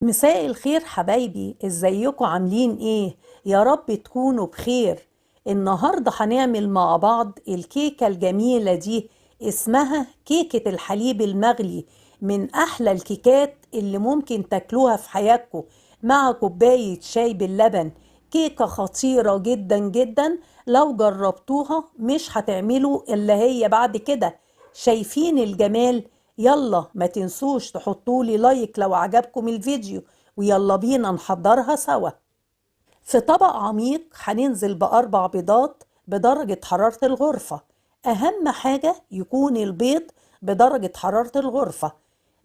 مساء الخير حبايبي، ازيكم عاملين ايه؟ يا رب تكونوا بخير. النهاردة هنعمل مع بعض الكيكة الجميلة دي، اسمها كيكة الحليب المغلي. من احلى الكيكات اللي ممكن تاكلوها في حياتكم مع كوباية شاي باللبن. كيكة خطيرة جدا جدا، لو جربتوها مش هتعملوا اللي هي بعد كده. شايفين الجمال؟ يلا ما تنسوش تحطولي لايك لو عجبكم الفيديو، ويلا بينا نحضرها سوا. في طبق عميق هننزل بأربع بيضات بدرجة حرارة الغرفة. أهم حاجة يكون البيض بدرجة حرارة الغرفة.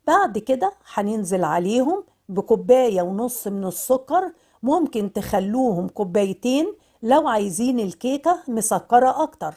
بعد كده هننزل عليهم بكوباية ونص من السكر، ممكن تخلوهم كوبايتين لو عايزين الكيكة مسكرة أكتر.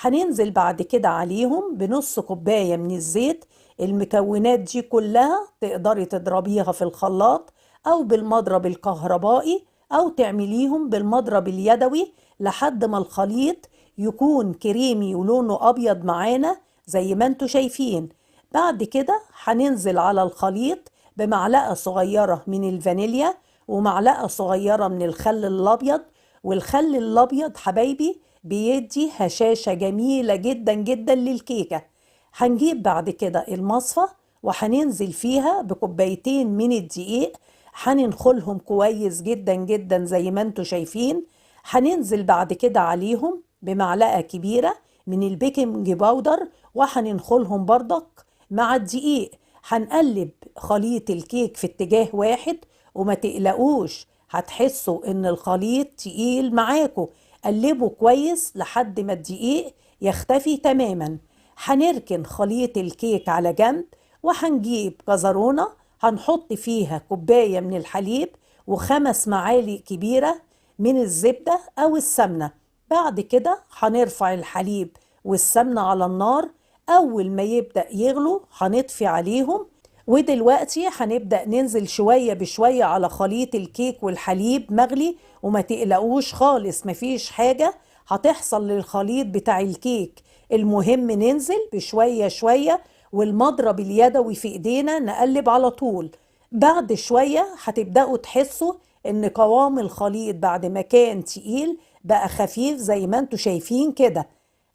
هننزل بعد كده عليهم بنص كوباية من الزيت. المكونات دي كلها تقدري تضربيها في الخلاط أو بالمضرب الكهربائي، أو تعمليهم بالمضرب اليدوي لحد ما الخليط يكون كريمي ولونه أبيض معانا زي ما انتوا شايفين. بعد كده هننزل على الخليط بمعلقة صغيرة من الفانيليا ومعلقة صغيرة من الخل الأبيض. والخل الأبيض حبايبي بيدي هشاشة جميلة جدا جدا للكيكة. هنجيب بعد كده المصفى وهننزل فيها بكوبايتين من الدقيق، هننخلهم كويس جدا جدا زي ما انتوا شايفين. هننزل بعد كده عليهم بمعلقة كبيرة من البيكنج باودر وهننخلهم برضك مع الدقيق. هنقلب خليط الكيك في اتجاه واحد، وما تقلقوش هتحسوا ان الخليط تقيل معاكم. قلبوا كويس لحد ما الدقيق يختفي تماما. هنركن خليط الكيك على جنب، وهنجيب كزرونة هنحط فيها كوباية من الحليب وخمس معالق كبيرة من الزبدة أو السمنة. بعد كده هنرفع الحليب والسمنة على النار. أول ما يبدأ يغلو هنطفي عليهم. ودلوقتي هنبدأ ننزل شوية بشوية على خليط الكيك والحليب مغلي، وما تقلقوش خالص مفيش حاجة هتحصل للخليط بتاع الكيك. المهم ننزل بشوية شوية والمضرب اليدوي في ايدينا نقلب على طول. بعد شوية هتبدأوا تحسوا ان قوام الخليط بعد ما كان تقيل بقى خفيف زي ما انتوا شايفين كده.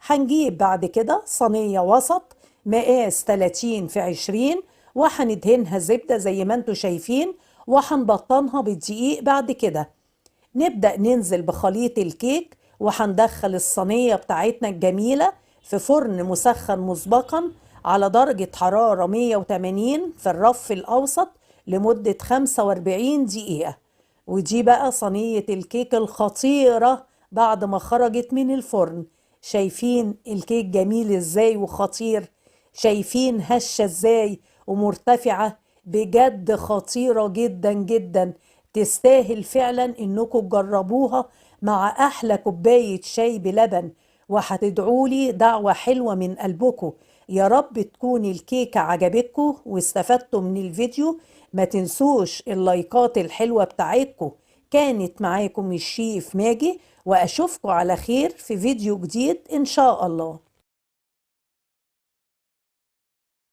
هنجيب بعد كده صينية وسط مقاس 30 في 20، وهندهنها زبدة زي ما انتوا شايفين، وهنبطنها بالدقيق. بعد كده نبدأ ننزل بخليط الكيك، وهندخل الصينية بتاعتنا الجميلة في فرن مسخن مسبقا على درجة حرارة 180 في الرف الأوسط لمدة 45 دقيقة. ودي بقى صينية الكيك الخطيرة بعد ما خرجت من الفرن. شايفين الكيك جميل ازاي وخطير؟ شايفين هشة ازاي ومرتفعة؟ بجد خطيرة جدا جدا، تستاهل فعلا انكم تجربوها مع احلى كوباية شاي بلبن. وهتدعولي دعوة حلوة من قلبكم. يا رب تكون الكيكة عجبتكم واستفدتوا من الفيديو. ما تنسوش اللايكات الحلوة بتاعتكم. كانت معاكم الشيف ماجي، واشوفكم على خير في فيديو جديد ان شاء الله.